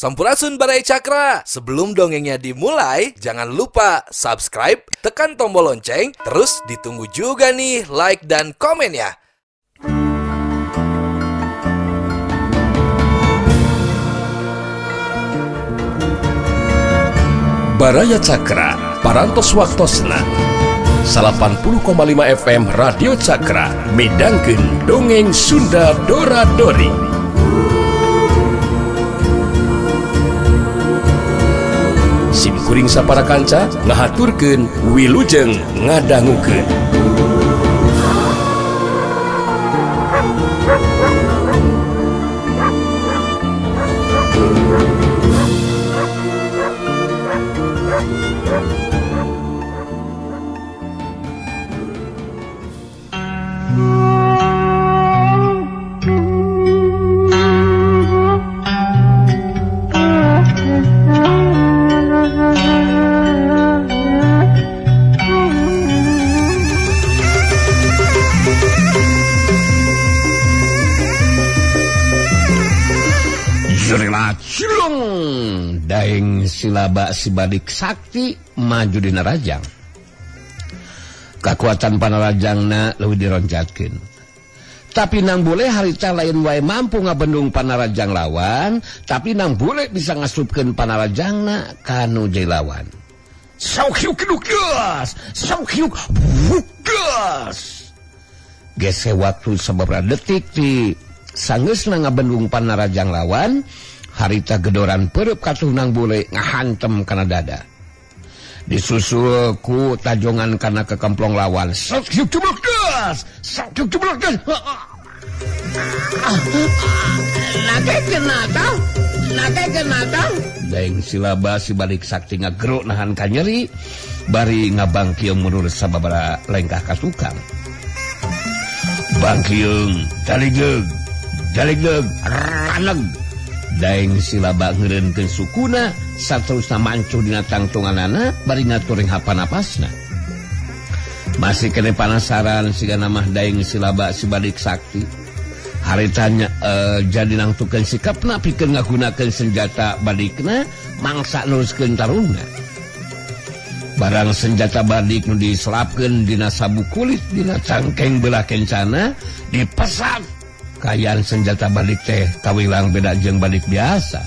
Sampurasun Barai Cakra. Sebelum dongengnya dimulai, jangan lupa subscribe, tekan tombol lonceng, terus ditunggu juga nih like dan komen ya. Baraya Cakra, parantos waktosna 80,5 FM Radio Cakra, midangkeun dongeng Sunda Dora-Dori. Simkuring sapara kanca ngahaturkeun wilujeng ngadangukeun. Daeng silaba sibadik sakti maju dina rajang. Kakuatan panarajangna leuwih dironjatkeun. Tapi nang boleh harita lain wae mampu ngabendung panarajang lawan, tapi nang boleh bisa ngasupkeun panarajangna kanu jai lawan. Saukyuk kedukas, saukyuk bukas. Gese waktu sababaraha detik ti sanggeusna ngabendung panarajang lawan. Harita gedoran pereup katuh nang bule ngahantem kana dada. Disusul ku tajongan kana kekemplong lawan. Sakyuk cublekas, sakyuk cublekas. Nake kenata. Daeng silaba sibalik sakti ngageruk nahan ka nyeri, bari ngabangkieung mundur sababaraha lengkah ka tukang. Bangkieung, daligdeug, raneg. Daeng silaba ngeureunkeun sukuna saterusna mancuh dina tangtunganana bari ngaturing hapanapasna. Masih kene panasaran sigana mah daeng silaba sibalik sakti. Haritanya jadi nangtukeun sikapna pikeun ngagunakeun senjata badikna mangsa neruskeun tarungna. Barang senjata badik nu diselapkeun dina sabu kulit dina cangkeng belah kencana dipesat. Kayaan senjata balik teh kawilang beda jeung balik biasa.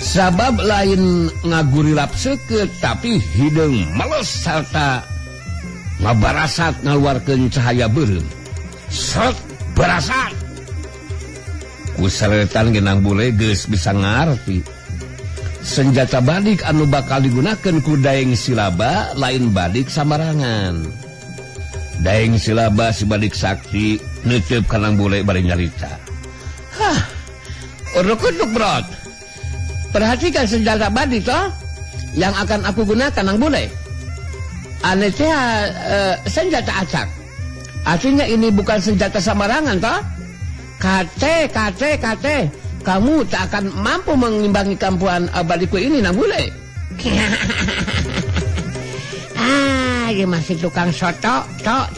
Sabab lain ngagurilap seukeut tapi hideung meles sarta ngabarasat ngaluarkeun cahaya beureum. Set barasat. Ku saretan genang bule geus bisa ngarti. Senjata balik anu bakal digunakeun ku daeng silaba lain balik samarangan. Daeng silaba sibalik sakti neuceup ka nang bule bari nyarita. Hah, uruk-uruk brot. Perhatikan senjata badi toh yang akan aku gunakan nang bule. Ane teh senjata acak. Artinya ini bukan senjata samarangan toh. Kate. Kamu tak akan mampu mengimbangi kampuan badiku ini nang bule. Dia masih tukang soto, tok.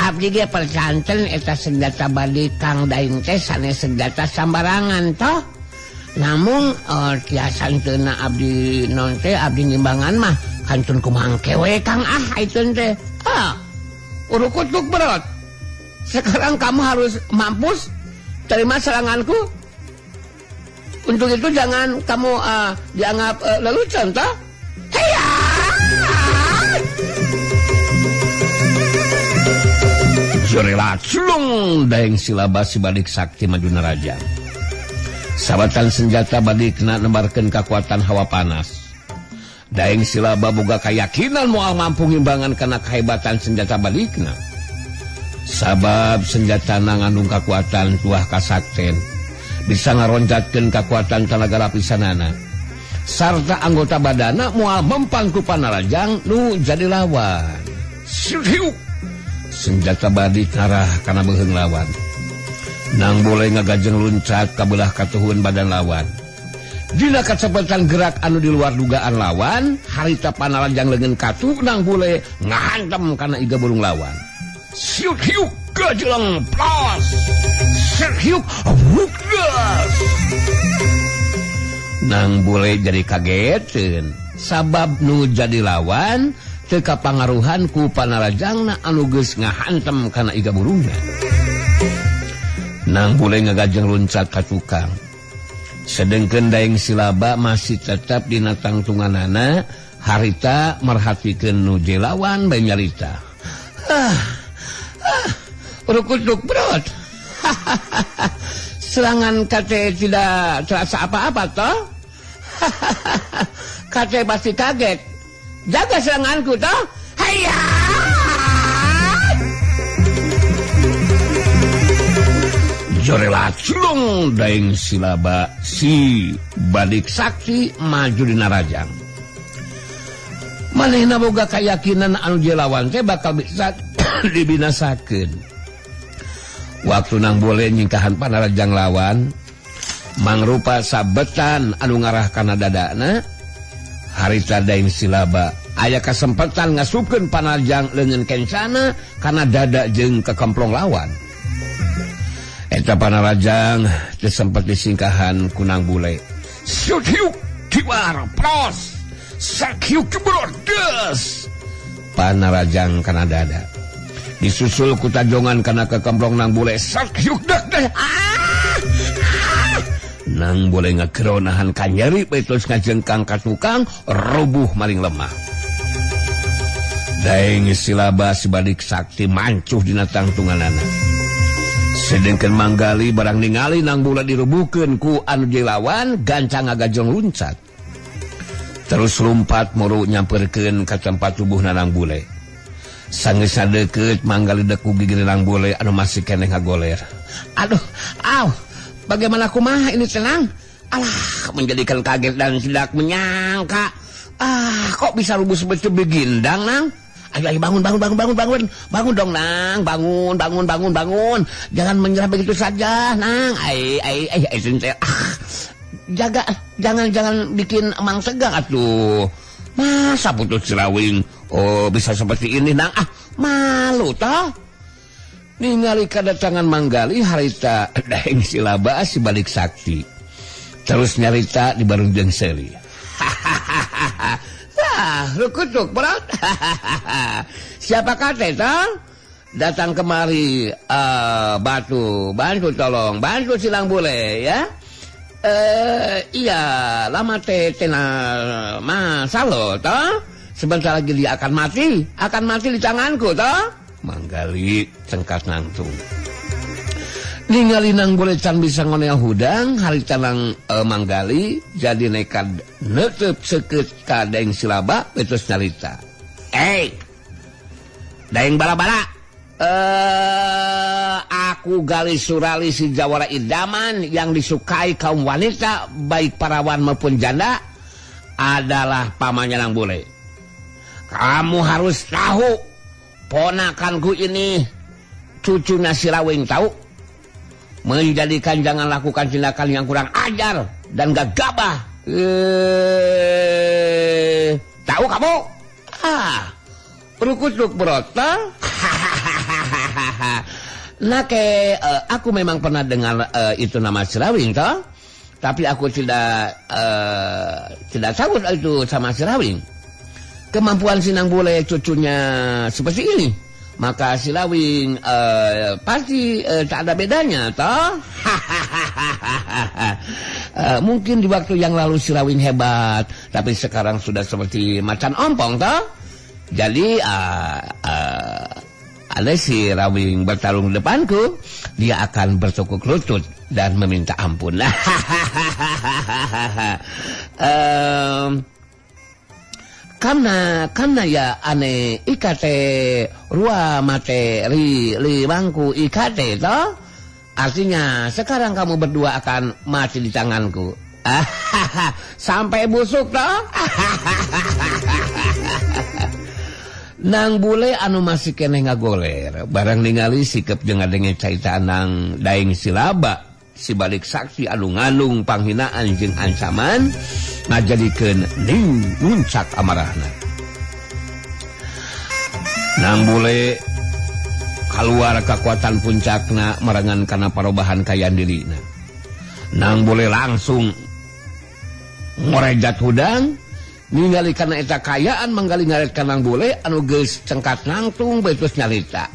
Abdi dia percanten eta senjata balik kang daeng teh sanes senjata sambarangan toh. Namun tiasan teuna abdi non teh abdi ngimbangan mah kantun kumaha kewe kang aitun teh. Urukutuk berot. Sekarang kamu harus mampus terima seranganku. Untuk itu jangan kamu dianggap lelucon toh. Heya! Jorela culung daeng silaba sibalik sakti maju naraja. Sabatan senjata badikna nembarkeun kakuatan hawa panas. Daeng silaba boga kayakinan moal mampu ngimbangan kana kahebatan senjata badikna. Sabab senjatana ngandung kakuatan tuah kasakten bisa ngaronjatkeun kakuatan tenaga lapisanana. Sarta anggota badana moal mempan ku panarajang nu jadi lawan. Siup. Senjata badik arah kana beuheung lawan. Nang boleh ngagajeng luncat ka belah katuhun badan lawan. Dina kacepatan gerak anu di luar dugaan lawan, harita panarajang leungeun katu nang boleh ngahantem kana iga burung lawan. Siuk hiuk gajelang plas. Siuk hiuk buka. Nang Bule jadi kagetin sabab nu jadi lawan teka pangaruhan ku panarajangna anu geus ngahantem kana iga burungna. Nang Bule ngagajeng luncat ka tukang. Sedengkeun Daeng Silaba masih tetap dina tangtunganana, harita merhatikeun nu jelawan bae nyarita. Rukutuk brot. Serangan kate tidak terasa apa-apa toh? Kate pasti kaget. Jaga seranganku toh. Hayya! Jorela culung Daeng Silaba si Badik Sakti maju di narajang. Manehna boga kayakinan anu jelawan teh bakal bisa dibinasakeun. Waktu Nang Bule nyingkahan panarajang lawan, mangrupa sabetan anu ngarah kana dadana, harita Daeng Silaba aya kasempatan ngasupkeun panarajang leungeun kencana kana dada jeung kekemplong lawan. Eta panarajang teu sempet disingkahan ku Nang Bule. Syukyuk kiwar pros. Sakyuk kibrodes. Panarajang kana dada. Disusul ku tajongan kana kekemplong Nang Bule. Sakyuk dak deh. Nang Bule ngageronahan kanyeri betus ngajengkang ka tukang rubuh maling lemah. Daeng Silaba si Badik Sakti mancuh dina tangtunganana. Sedengkeun manggali barang ningali Nang Bule dirubuhkeun ku anu jelawan gancang ngagajong luncat. Terus lumpat muru nyamperkeun ka tempat tubuhna Nang Bule. Sanggeus sadeukeut manggali deku gigi Nang Bule anu masih keneh ngagoler. Aduh, bagaimana kumaha ini tenang? Alah, menjadikan kaget dan tidak menyangka. Kok bisa rubuh seperti begindang, Nang? Ayo bangun dong Nang, bangun. Jangan menyerah begitu saja, Nang. Jaga, jangan bikin emang segang atuh. Masa putus Cirawing bisa seperti ini, Nang? Malu toh. Ningali kedatangan manggali harita Daeng Silaba si Badik Sakti. Terus nyarita di Barungjang Seri. Rukutuk berat. Siapa kate toh? Datang kemari bantu si Nang Bule ya. Iya, lama tena masalo toh. Sebentar lagi dia akan mati di tanganku toh. Manggali cengkat nangtung. Ningali Nang Bule can bisa ngonel hudang, harita Nang manggali jadi nekat neuteub seukeut ka Daeng Silaba betus nyarita. Daeng bala-bala. Aku Gali Surali si jawara idaman yang disukai kaum wanita baik parawan maupun janda adalah pamannya Nang Bule. Kamu harus tahu ponakanku ini cucunya Cirawing tahu. Menjadikan jangan lakukan tindakan yang kurang ajar dan gagabah. Tahu kamu? Rukutuk brota. Aku memang pernah dengar itu nama Cirawing toh, tapi aku tidak tahu itu sama Cirawing. Kemampuan si Nang Bule cucunya seperti ini. Maka Cirawing pasti tak ada bedanya toh. Mungkin di waktu yang lalu Cirawing hebat, tapi sekarang sudah seperti macan ompong toh. Jadi ada Cirawing bertarung depanku, dia akan bertukuk lutut dan meminta ampun. Karena ya ane ikate rua mate li bangku ikate toh. Artinya sekarang kamu berdua akan mati di tanganku. Sampai busuk toh. Nang Bule anu masih keneh ngagoler barang ningali sikep jeung ngadenge caitaan Nang Daeng Silaba si Badik Sakti anu ngandung panghinaan jeung ancaman ngajadikeun ning muncak amarahna. Nang Bule keluar kekuatan puncakna merengan kana parobahan kayan dirina. Nang Bule langsung Morejat hudang ningali kana eta kayaan manggali ngaret kanang bule anu geus cengkat nangtung betus nyarita.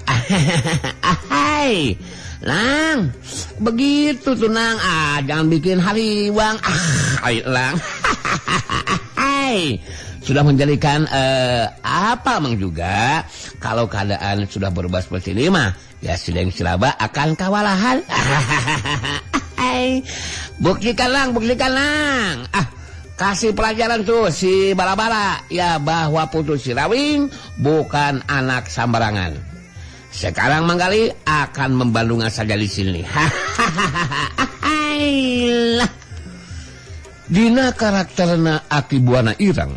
Ahai, Lang, begitu tuh Nang. Jangan bikin hariwang. Ayo Lang. Hai, sudah menjadikan apa Mang juga kalau keadaan sudah berubah seperti ini mah ya Sideng Silaba akan kewalahan. Hai, buktikan Lang. Kasih pelajaran tuh si Bala-Bala ya bahwa Putu Sirawing bukan anak sambarangan. Sekarang Manggali akan membandungan saja di sini. Dina karakterna Aki Buana Irang,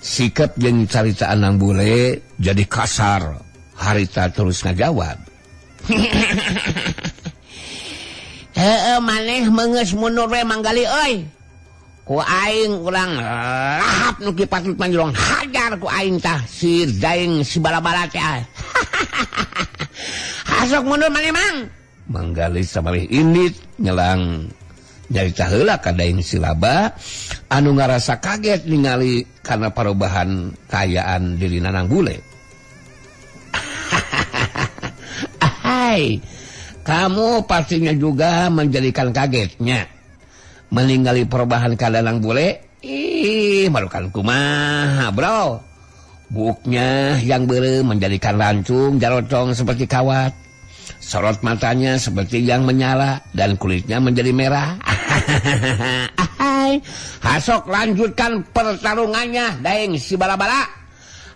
sikap jeung caritaan nang bule jadi kasar. Harita terus ngajawab. Maneh meungeus mundur we Manggali euy. Ku aing urang lahap nu ki patut manjurong hajar ku aing tah si daeng si Bala-Bala teh. Hasok mundur maneh Mang. Manggali sabari indit nyelang nyarita heula ka daeng Silaba anu ngarasa kaget ningali karena perubahan kayaan dirina nang bule. Hai, kamu pastinya juga menjadikan kagetnya meninggali perubahan keadaan bule. Malukan kumaha bro. Buknya yang bere menjadikan lancung jarocong seperti kawat, sorot matanya seperti yang menyala dan kulitnya menjadi merah. Hasok lanjutkan pertarungannya daeng si Bala-Bala.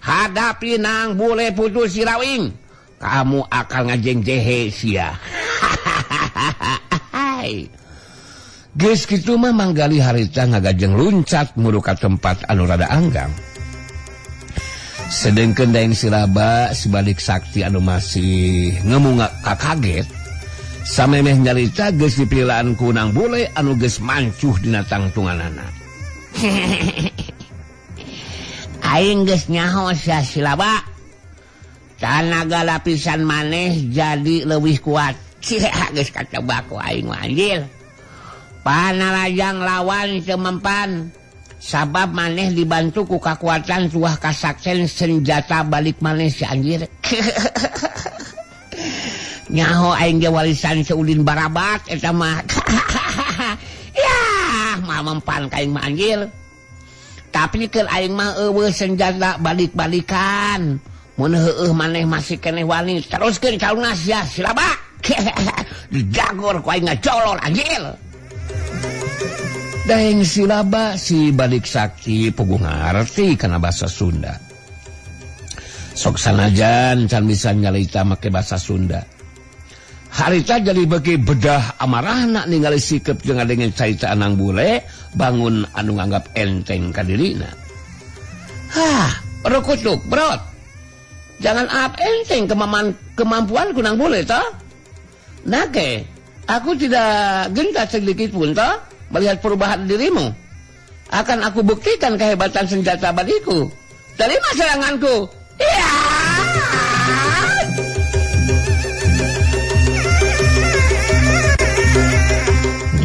Hadapi nang bule Putu Sirawing, kamu akan ngajeng jehe sia. Geus kitu mah Manggali harita ngagajeng luncat mudu ka tempat anu rada anggang. Sedengkeun daeng Silaba sibalik sakti anu masih ngemunga kaget samemeh nyarita geus dipilaan ku nang bule anu geus mancuh dina tangtunganana. Aing geus nyaho sia Silaba. Tanaga lapisan maneh jadi leuwih kuat. Geus kacoba ku aing anjil. Panarajang lawan teu mempan sabab maneh dibantu ku kakuatan tuah kasaksen senjata balik maneh si anjir. Nyaho aing ge warisan seudin Barabat eta mah. Yah, mah mempan ka aing mah anjir. Tapi keur aing mah eueuh senjata balik-balikan. Mun heueuh maneh masih keneh wani teruskeun calungna sia Silaba. Dijagor ku aing ngacolol anjir. Daeng Silaba si balik sakti puguh ngarti kana basa Sunda. Sok sanajan can bisa nyalita make basa Sunda. Harita jadi bagi bedah amarahna ningali sikep jeung ngadenge carita nang bule bangun anu nganggap enteng ka dirina. Rokutuk, brot. Jangan anggap enteng kemampuan ku nang bule toh. Nage, aku tidak gentar sedikit pun toh melihat perubahan dirimu. Akan aku buktikan kehebatan senjata badiku. Terima seranganku. Ya.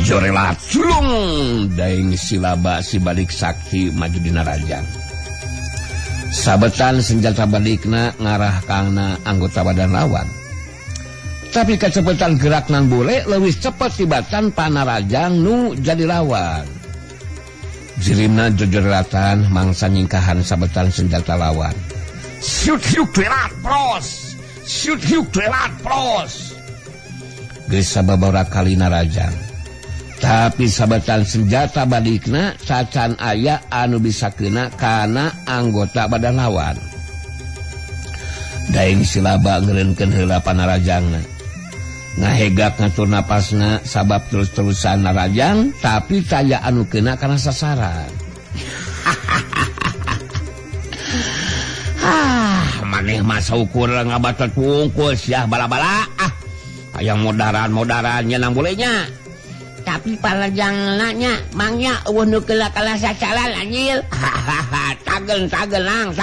Jorelat sulung daeng Silaba si balik sakti maju dina rajang. Sabetan senjata balikna ngarah kana anggota badan lawan. Tapi kecepatan gerak nang bule leuwih cepet tibatan panarajang nu jadi lawan. Jirimna jojorelatan mangsa nyingkahan sabetan senjata lawan. Shoot hiuk telat pros. Shoot hiuk telat pros. Geus sababaraha kali narajang. Tapi sabetan senjata balikna cacan aya anu bisa kena kana anggota badan lawan. Daeng Silaba ngeureunkeun heula panarajangna. Ngahegak ngatur napasna sabab terus-terusan narajang tapi taya anu kena kana sasaran. Maneh mah saukur ngabatot pungkus ya Bala-Bala. Hayang modaran nya nang bolehnya. Tapi panarajang nanya mangnya eueuh nu keula kala sacalan anjil. Tagel lang.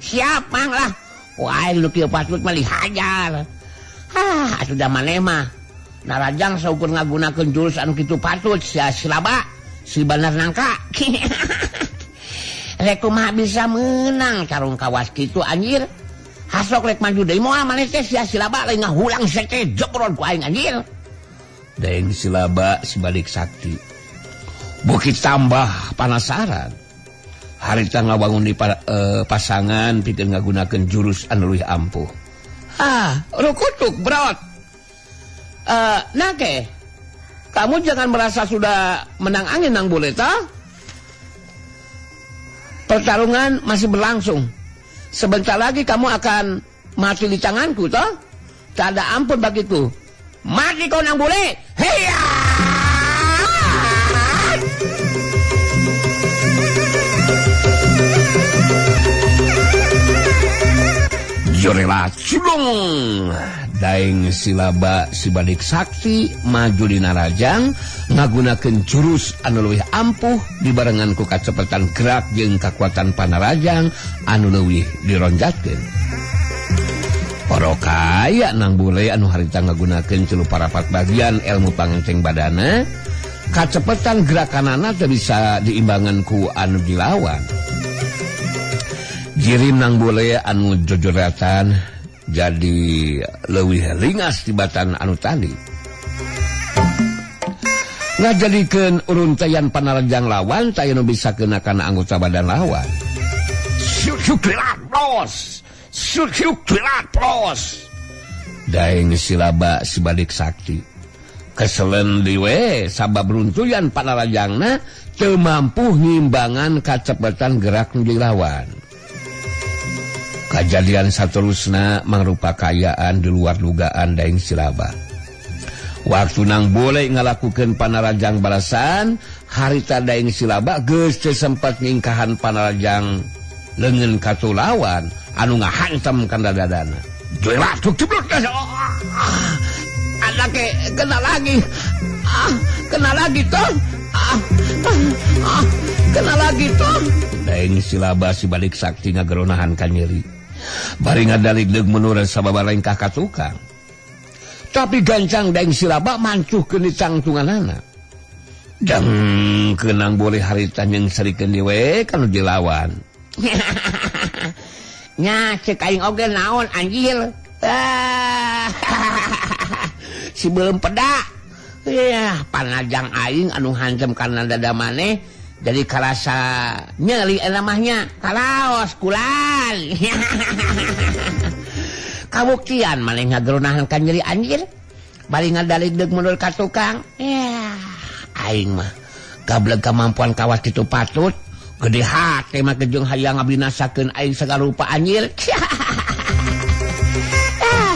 Siap mang lah. Wah lu kieu patut mah dihajar. Sudah maneh mah narajang saukur ngagunakeun jurus anu kitu patut sia Silaba si Banar Nangka. Rek kumaha bisa menang karung kawas kitu anjir. Hasok rek maju deui moal maneh teh sia Silaba lain ngahulang sete jebron ku aing anjir. Daeng Silaba si Balik Sakti. Bukit tambah penasaran. Harita ngabangun di pasangan pikeun ngagunakeun jurus anu leuwih ampuh. Rukutuk brot. Nake. Kamu jangan merasa sudah menang angin nang boleh toh? Pertarungan masih berlangsung. Sebentar lagi kamu akan mati di tanganku toh? Tak ada ampun bagiku. Mati kau nang boleh. Heya! Jorela culung. Daeng Silaba si Balik Sakti maju di narajang ngagunakeun jurus anu leuwih ampuh dibarengan ku kacepetan gerak jeung kakuatan panarajang anu leuwih dironjatkeun. Oro kaya nang bule anu harita ngagunakeun 34 bagian ilmu pangenceng badana, kacepetan gerakanana teu bisa diimbangan ku anu dilawan. Jirim nang bule anu jojoratan jadi leuwih ringas tibatan anu tadi. Ngajadikeun uruntayan panarajang lawan taya nu bisa kenakan anggota badan lawan. Syuk-syuk plos. Daeng Silaba si Balik Sakti. Keselen diwe sabab runtuyan panarajangna teu mampu ngimbangan kacepetan gerak nu dilawan. Kejadian saterusna mangrupa kayaan di luar dugaan Daeng Silaba. Waktu nang boleh ngalakukeun panarajang balasan, harita Daeng Silaba geus teu sempat ngingkahan panarajang leungeun katulawan anu ngahantem kana dadana. Joela tuk ciblok. Anake kena lagi. Kena lagi toh. Kena lagi toh. Daeng Silaba si Balik Sakti ngageronahan ka nyeri. Bari ngadaligdeug menurut sababa lengkah ka tukang. Tapi gancang Daeng Silaba mancuhkeun di cangtunganana. Dang keunang boleh harita nyengsarikeun diwe kanu dilawan. Nya ceuk aing oge naon anjir. Si belum peda. Ya, panajang aing anu hancem kana dada maneh jadi karasa nyeri namanya kalaos kulan. Kabuktian maneh ngageronahan ka nyeri anjir. Bari ngadaligdeug mundur ka tukang. Ya, aing mah gableg kemampuan kawas kitu patut. Gede hate mah jeung hayang ngabinasakeun aing sagarupa anjir.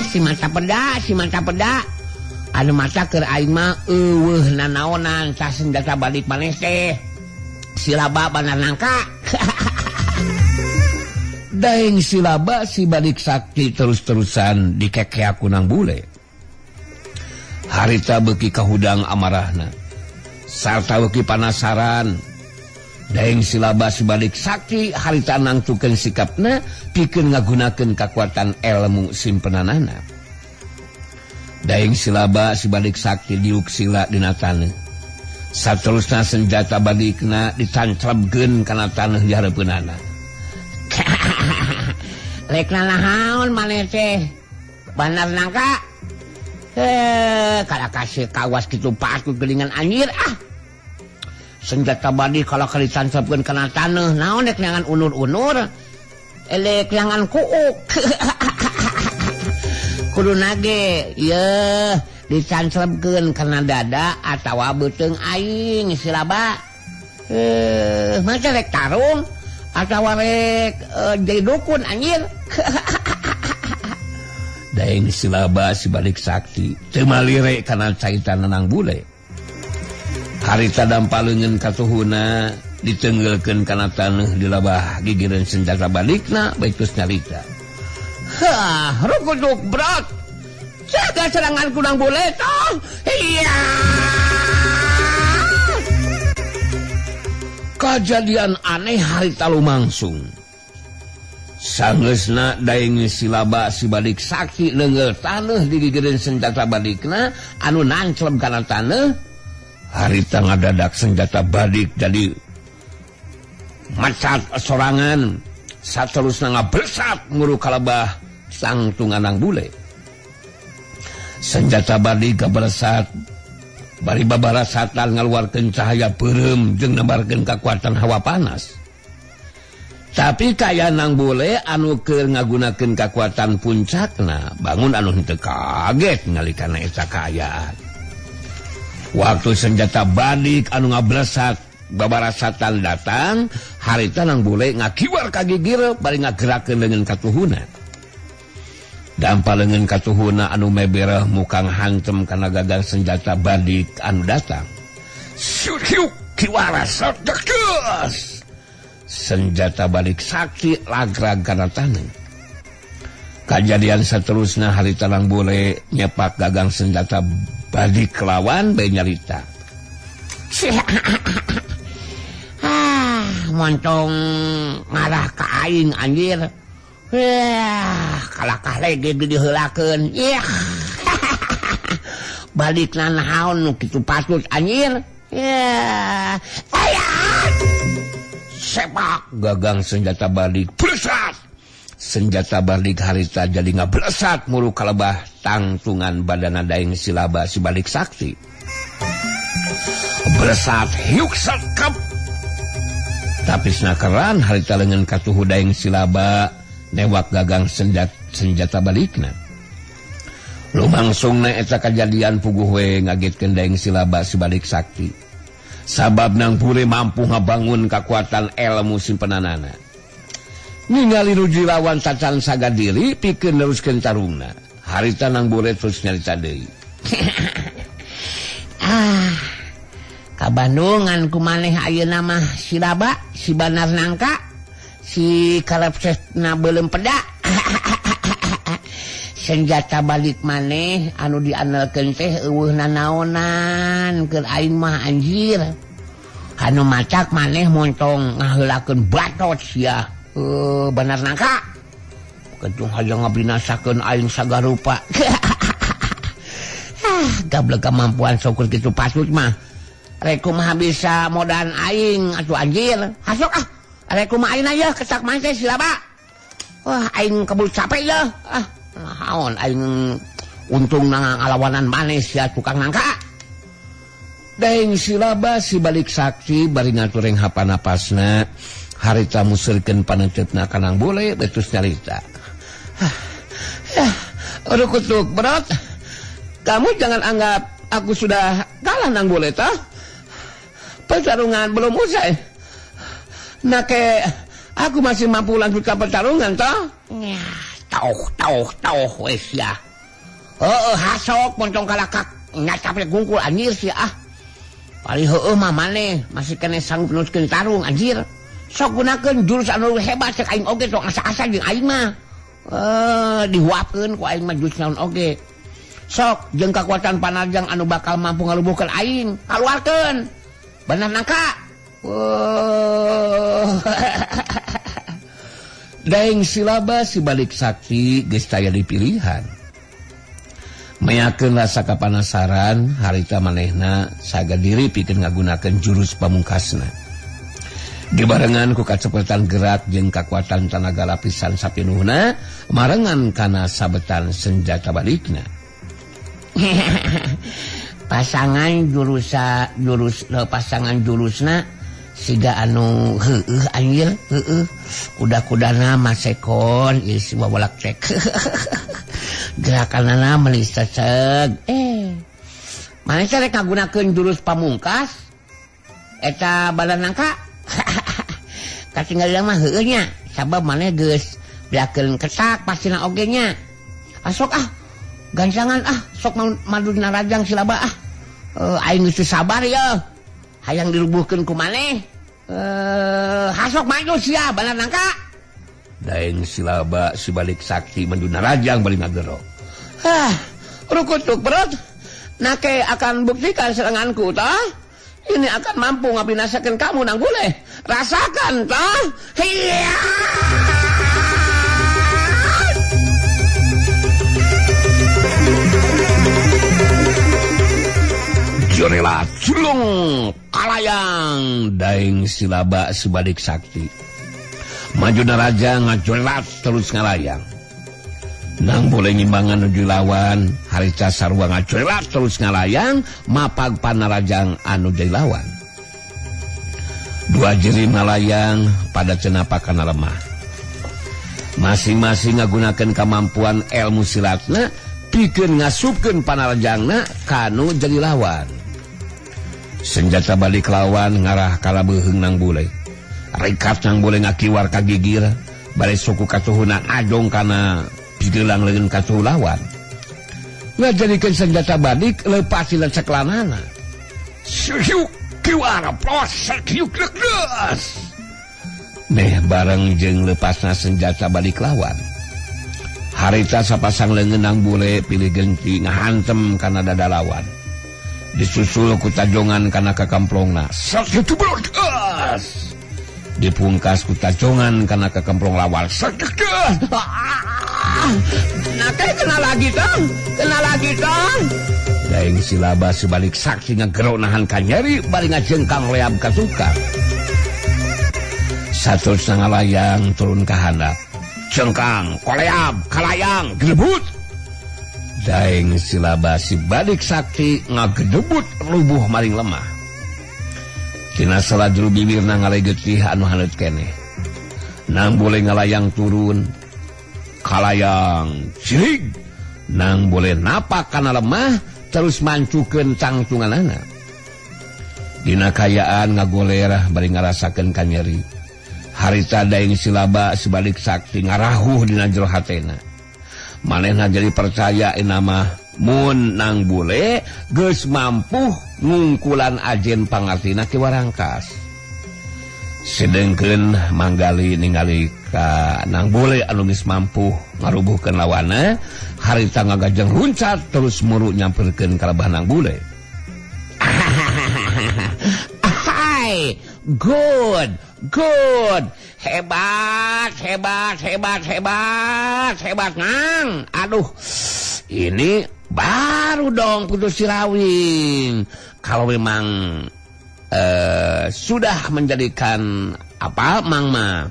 Si mata peda. Anu mata keur aing mah eueuh nanaonan sa senjata balik maneh teh. Silaba Banar Nangka. Daeng Silaba si Balik Sakti terus-terusan dikekeak kunang bule. Harita beuki kahudang amarahna. Sarta beuki panasaran. Daeng Silaba si Balik Sakti harita nangtukeun sikapna pikeun ngagunakeun kakuatan ilmu simpenanana. Daeng Silaba si Balik Sakti diuk sila dina taneuh. Saterusna senjata balikna ditancrabkeun kana taneuh di hareupeunana. Rekna nahaon maneh teh? Banar Nangka? Kada kasih kawas kitu patut geuningan anjir ah. Senjata badi kalau ditancrabkeun kana taneuh naon rek neangan unur-unur. Elek neangan kuuk. Kuduna ge yeuh dicancrabkeun kana dada atawa beuteung aing Silaba. Masa rek tarung atawa rek jadi dukun anjir. Daeng Silaba si Balik Sakti teu malire kana caitan nang bule. Harita dampaleungeun katuhuna diteunggeulkeun kana taneuh di labah gigireun senjata balikna baik terus nyarita. Rukuduk brot. Jaga serangan kunang bule toh. Iya. Kejadian aneh harita lumangsung. Sanggeusna Daeng Silaba si Balik Sakti leungeur taneuh di gigireun senjata balikna anu nancleb kana taneuh. harita ngadadak senjata badik jadi macat sorangan saterusna ngabresat nguru kalabah sang tunganang bule. Senjata badik ngabresat bari babarasatan ngaluarkeun cahaya beureum jeung nembarkeun kakuatan hawa panas. Tapi kaya nang bule anu keur ngagunakeun kakuatan puncakna bangun anu henteu kaget ngalikana eta kaayaan. Waktu senjata badik anu ngabresat babarasatan datang, harita nang bule ngakiwar ka gigir bari ngagerakeun leungeun katuhuna. Dampa leungeun katuhuna anu mebereh mukang hantem kana gagang senjata badik anu datang. Syuhiuk kiwara sadeus. Senjata balik sakti lagrag kana tangan. Kejadian seterusnya harita nang bule nyepak gagang senjata badik kelawan bae nyarita. Montong ngarah ka aing anjir. Kalakah lege diheulakeun. Balikna naon nu kitu patut anjir. Sepak gagang senjata balik blesat. Senjata balik harita jadi ngablesat muru kalebah tangtungan badana daeng silaba si balik sakti. Blesat hiuk sekep. Tapi snakeran harita leungeun katuhu daeng silaba newak gagang senjata balikna. Lumangsungna eta kejadian puguh we ngagetkeun daeng silaba si balik sakti. Sabab nang bule mampu ngabangun kakuatan ilmu simpenanana. Ningali ruji lawan tacan sagadiri pikeun neruskeun tarungna. Harita nang bule terus nyarita deui. Ka Bandungan kumaneh ayeuna mah si Laba, si Banar Nangka, si Karepsesna beuleum peda. Senjata balik maneh anu dianelkeun teh eueuhna naonan keur aing mah anjir. Anu macak maneh montong ngaheulakeun batot sia. Bener nangka. Kedung hayang ngabinasakeun aing sagarupa. Gablek kemampuan syukur kitu patut mah. Rek kumaha bisa modaan aing atuh anjir. Hasok rek kumaha aing aya kesak maneh teh silaba. Wah aing keburu capek ya. Naon aing untung nang ngalawanan maneh sia tukang nangka. Daeng silaba si balik sakti bari ngatureng hapanapasna harita musurkeun panenteupna kanang bule betus nyarita. Aduh kutuk berat. Kamu jangan anggap aku sudah kalah nang bule tah. Pertarungan belum usai. Nake aku masih mampu lanjut ke pertarungan tah. Tauh wes ya. Hasok montong kalakak ngacapre gungkul anjir sih Pali heueuh mah maneh masih kene sanggup nuskeun tarung anjir. Sok gunakeun jurus anu hebat cek aing oge sok asa-asa jeung aing mah. Dihuapkeun ku aing mah jurus naon oge. Sok jeung kakuatan panajang anu bakal mampu ngalubuhkeun aing, kaluarkeun. Bener nangka. Daeng silaba si balik sakti geus taya di pilihan. Meyakeun rasa kapanasaran harita manehna sagadiri pikeun ngagunakeun jurus pamungkasna. Dibarengan ku kacepetan gerak jeung kakuatan tanaga lapisan sapinuhna marengan kana sabetan senjata balikna. Pasangan jurusna siga anu heueuh anjir kuda-kudana masekon isi wabolak cek. Gerakanana meuli ceceg. Maneh teh rek ngagunakeun jurus pamungkas eta badan nangka. Katinggalan mah heueuh nya sabab maneh geus biakeun ketak pastina oge nya. Sok gancangan sok maduna rajang silaba aing geus sabar ya. Hayang dirubuhkeun ku maneh. Hasok maju sia badan nangka. Daeng silaba si balik sakti manduna rajang balik ngagero. Rukutuk berat. Nake akan buktikan seranganku tah. Ini akan mampu ngabinasakeun kamu nang bule. Rasakan tah. Hiya. Jorela culung kalayang daeng silaba Sibadik Sakti. Majuna raja ngajorelat terus ngalayang. Nang boleh ngimbangan nuju lawan, harita sarua ngajorelat terus ngalayang, mapag panarajang anu jadi lawan. Dua jeri ngalayang pada cenapa kana lemah. Masing-masing ngagunakeun kemampuan ilmu silatna pikeun ngasupkeun panarajangna kanu jadi lawan. Senjata balik lawan ngarah kala beuheung nang bule. Rikat nang bule ngakiwar ka gigir, bari suku katuhuna adong kana pigeulang leungeun katuh lawan. Ngajadikeun senjata balik leupas silat saklanana. Syuk kiwara prosek yuk leus. Meh bareng jeung lepasna senjata balik lawan. Harita sapasang leungeun nang bule pilih genti ngahantem kana dada lawan. Disusul ku tajongan kana kakamplongna. Sakitu belos. Dipungkas ku tajongan kana kakamplong lawan. Sakitu. Nah, kena lagi tong. Daeng silaba Sibadik Sakti ngagero nahan kanyeri bari ngajengkang leab ka tukang. Satu sangalayang turun ka handap. Cengkang, koleab, kalayang, gedebut. Daeng silaba Sibadik Sakti ngagedebut rubuh maring lemah. Tina salajuru bibirna ngalegetih anu haneut keneh. Nang boleh ngalayang turun, kalayang cilig. Nang boleh napak kana lemah terus mancukeun cangcunganana. Dina kayaan ngagoler bari ngarasakeun kanyeri. Harita daeng silaba Sibadik Sakti ngarahuh dina jero hatena. Manehna jadi percaya nama mun nang bule geus mampu ngungkulan ajen pangartina ki warangkas. Sedengkeun manggali ningali ka nang bule anu geus mampu ngarubuhkeun lawanna, harita ngagajeng runcat terus muru nyamperkeun ka lebah nang bule. Hai, good. Hebat nang. Aduh, ini baru dong putus sirawing. Kalau memang sudah menjadikan apa mang mah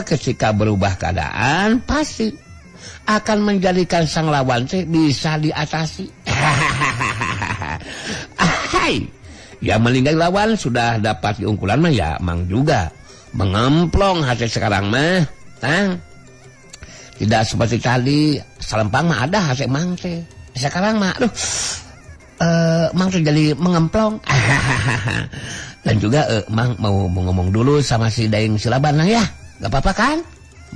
ketika berubah keadaan pasti akan menjadikan sang lawan bisa diatasi. Hai. Ya melinggai lawan sudah dapat diungkulan mah ya mang juga mengemplong hasil sekarang mah tang. Tidak seperti tadi salempang mah ada hasil mang teh. Sekarang mah aduh mang teh jadi mengemplong. Dan juga mang mau ngomong dulu sama si daeng silaban ya. Gak apa-apa kan?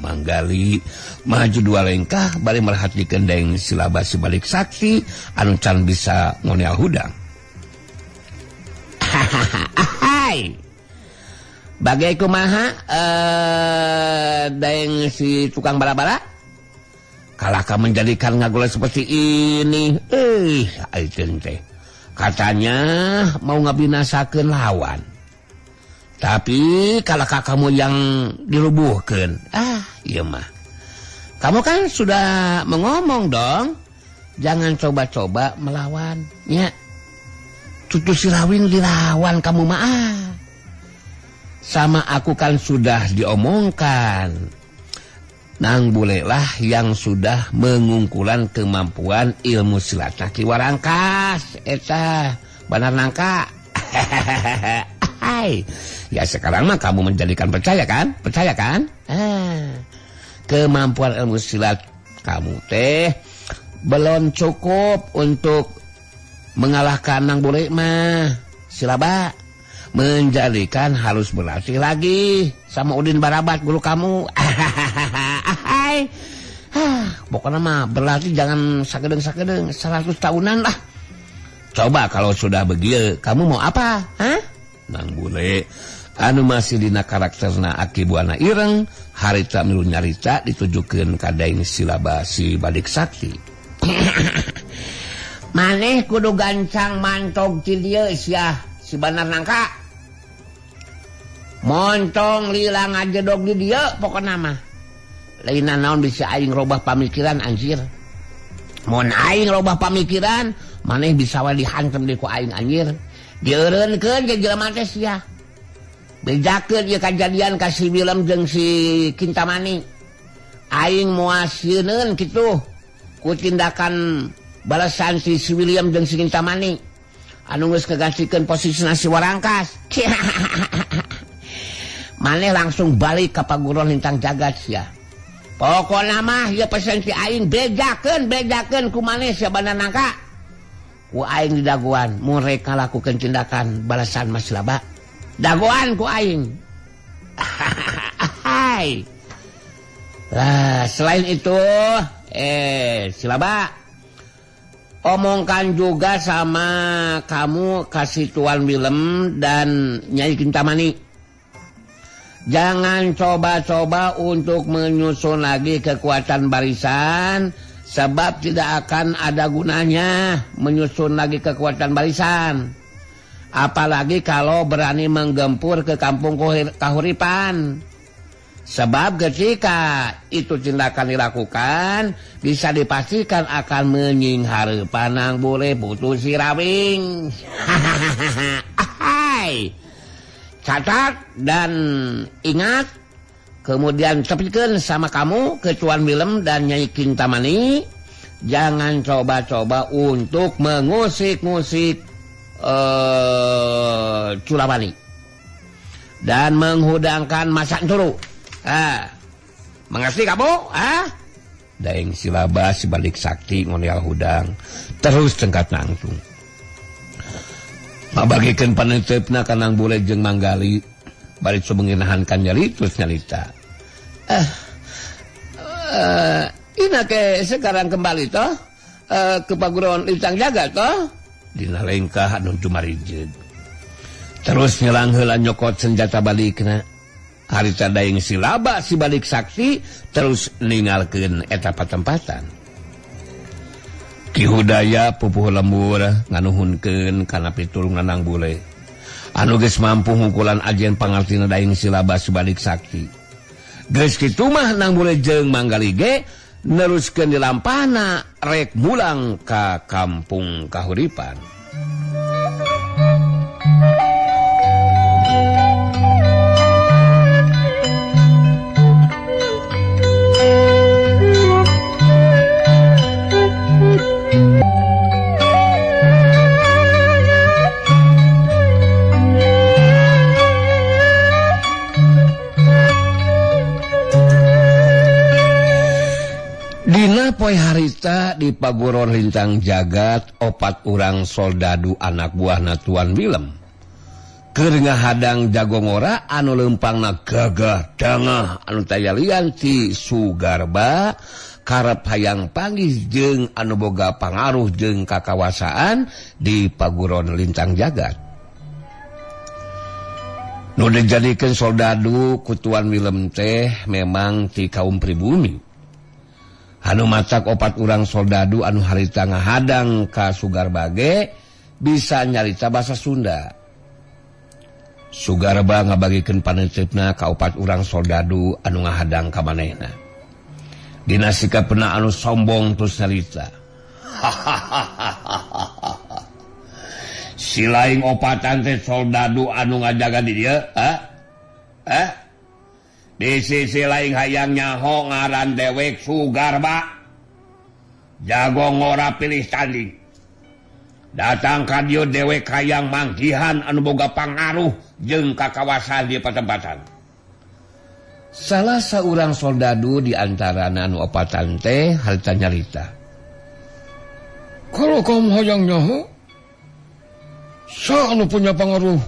Manggali maju dua langkah bari merhatikeun daeng silaba Sibadik Sakti anu can bisa ngoneal hudang. Hai. Bagai kumaha daeng si tukang bala-bala? Kalahkah menjadikan ngagoles seperti ini? Ayeuna teh. Katanya mau ngabinasakeun lawan. Tapi kalahkah kamu yang dirubuhkeun? Iya mah. Kamu kan sudah mengomong dong. Jangan coba-coba melawan, nya. Cucu sirawing dilawan kamu mah. Sama aku kan sudah diomongkan. Nang bule lah yang sudah mengungkulan kemampuan ilmu silatna ki warangkas. Eta benar nangka. Ya sekarang mah kamu menjadikan percaya kan? Kemampuan ilmu silat kamu teh belum cukup untuk mengalahkan nang bule mah. Silaba menjadikan harus berlatih lagi sama Udin Barabat guru kamu. Pokoknya mah berlatih jangan sagedeng 100 tahunan lah. Coba kalau sudah begitu kamu mau apa? Nang bule anu masih dina karakterna aki buana ireng harita milu nyarita ditujukeun ka daeng silaba Sibadik Sakti. Maneh kudu gancang mantog ti dieu sia si banar nangka. Montong lila ngajedog di dieu pokona mah. Lainna naon bisa aing robah pamikiran anjir. Mun aing robah pamikiran maneh bisa wae dihantem di ku aing anjir. Dieureunkeun ke jelema teh sia. Bejakeun ieu kajadian ka si Wilem jeung si Kintamani. Aing moal sieun kitu ku tindakan balasan si William jeung si Kintamani anu geus ngagantikeun posisina si Warangkas. Maneh langsung balik ka paguron Lintang Jagat sia. Pokona mah ieu pesen si aing bejakeun ku maneh sabana nangka. Ku aing di dagoan mun rek ngalakukeun tindakan balasan Mas Laba. Dagoan ku aing. Hai. Lah, selain itu Silaba omongkan juga sama kamu kasih Tuan Wilem dan Nyai Kintamani. Jangan coba-coba untuk menyusun lagi kekuatan barisan, sebab tidak akan ada gunanya menyusun lagi kekuatan barisan. Apalagi kalau berani menggempur ke kampung Kahuripan. Sebab ketika itu tindakan dilakukan, bisa dipastikan akan menyinghar panang bule putus si Rawing. Catat dan ingat, kemudian cepetkan sama kamu ke Tuan Wilem dan Nyai Kintamani, jangan coba-coba untuk mengusik-ngusik Culamani dan menghudangkan Mas Anturu. Mengerti kamu? Daeng Silaba sebalik sakti ngonial hudang terus cengkat langsung. Mabagikeun paneuteupeuna ka Nang Bule jeung Manggali balik sumenginahankan nyali terus nyalita. Ina ke sekarang kembali toh ke paguron Lintang Jagat toh dina lengkah anu jumarijeun. Terus nyelang heula nyokot senjata balikna. Harita Daeng Silaba si balik saksi terus ninggalkeun eta patempatan. Ki Hudaya pupuh lembur nganuhunkeun kana pitulungan Nang Bule. Anu geus mampu ngukulan ajen pangartina Daeng Silaba si balik saksi. Geus kitu mah Nang Bule jeung Manggali ge neruskeun di lampahna rek mulang ka kampung Kahuripan. Dina poe harita di paguron Lintang Jagat 4 urang soldadu anak buahna Tuan Wilem keur ngahadang Jagongora anu leumpangna gagah dangah anu tayalian ti Sugarba karep hayang panggih jeung anu boga pangaruh jeung kakawasaan di paguron Lintang Jagat. Nu dijadikeun soldadu ku Tuan Wilem teh memang ti kaum pribumi. Anu macak 4 urang soldadu anu harita ngahadang ka Sugarba ge bisa nyarita basa Sunda. Sugarba ngabagikeun paneuteupna ka 4 urang soldadu anu ngahadang ka manehna. Dina sikapna anu sombong terus nyarita. Si laing 4 teh soldadu anu ngajaga di dieu, Di sisi lain hayang nyaho ngaran dewek Sugarba. Jagongora pilih tanding. Datang ka dieu dewek hayang manggihan anu boga pangaruh jeung kakawasaan di patempatan. Salah saurang soldadu di antarana anu 4 teh harita nyarita. Kalau kamu hayang nyaho, sa anu punya pangaruh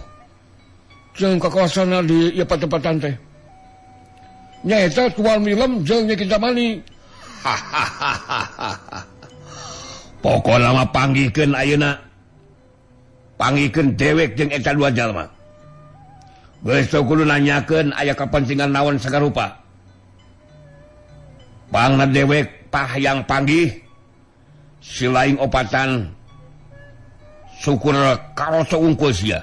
jeung kakawasana di ieu patempatan teh. Nyaeta Tuan Wilem jeung Nyai Kintamani. Pokona mah panggihkeun ayeuna. Panggihkeun dewek jeung eta 2 jalma. Geus teu kudu nanyakeun aya kapentingan naon sagarupa. Pangna dewek pahayang panggih. Si laing 4 syukur karoso unggul sia.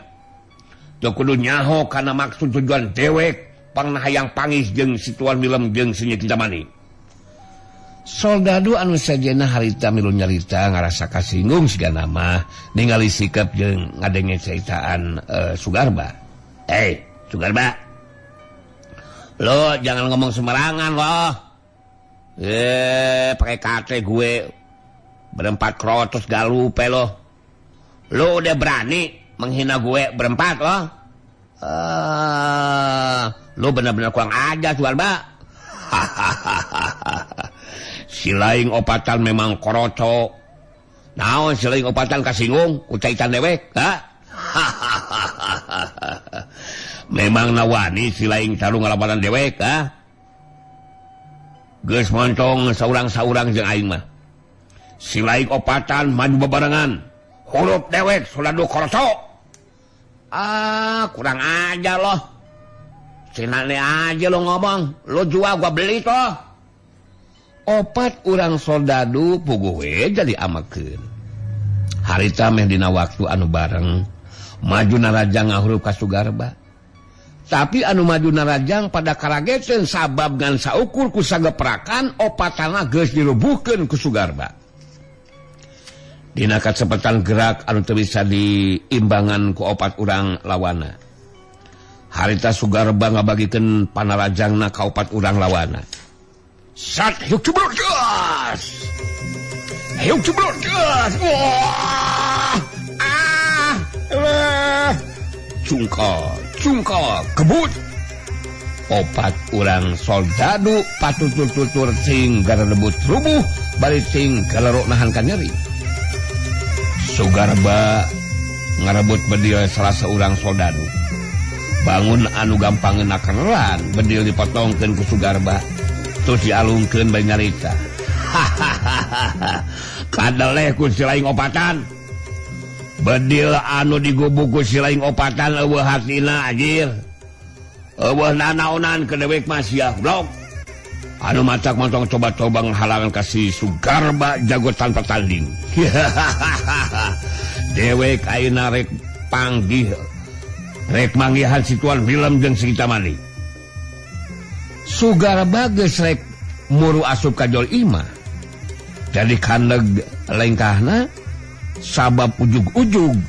Teu kudu nyaho kana maksud tujuan dewek. Pangna hayang panggih jeung si Tuan Wilem jeung si Nyai Kintamani. Soldadu anu sajena harita milu nyarita ngarasa kasinggung siga nama ningali sikap jeung ngadenge ceritaan Sugarba. Sugarba, lo jangan ngomong sembarangan lo. Pakai kate gue berempat krotos galupe lo. Lo udah berani menghina gue berempat lo. Lo benar-benar kurang ajar Sugarba. Silaing opatan memang koroco. Naon silaing opatan kasinggung kucaitan dewek, ha? Memang nawani silaing taruh ngalabanan dewek, ha? Geus moncong saurang-saurang jeung aing mah. Silaing opatan maju bebarengan. Huruf dewek Soldadu koroco. Kurang aja loh. Sinane aja lo ngomong. Lo jual gua beli toh. Opat urang soldadu puguh jadi amakeun. Harita meh dina waktu anu bareng maju narajang ngahurup ka Sugarba. Tapi anu maju narajang pada karageteun sabab ngan saukur ku sageprakan opatana geus dirubuhkeun ku Sugarba. Dina kacepetan gerak anu teu bisa diimbangan ku opat urang lawana. Harita Sugarba ngabagikeun panarajangna ka opat urang lawana. Sat hiuk ceblok gas. Hiuk ceblok gas. Cungkal, kebut. Opat urang soldadu patutur-tutur sing garebut rubuh bari sing galerok nahan ka nyeri. Sugarba ngarebut bedil salah seorang soldadu. Bangun anu gampangeun akeran bedil dipotongkeun ku Sugarba. Terus dialungkeun bae nyarita. Kadeleh ku silaing opatan. Bedil anu digubuk ku silaing opatan eueuh hatina anjir. Eueuh nanaonan ke dewek mah sia blok. Anu macak montong coba-coba nghalangan kasih Sugarba jago tanpa tanding. Dewek ayeuna rek panggih. Rek manggihan situan film jeung si Kita Mani. Sugarba geus rek muru asup ka Jol Ima. Jadi kandeg lengkahna sabab ujug-ujug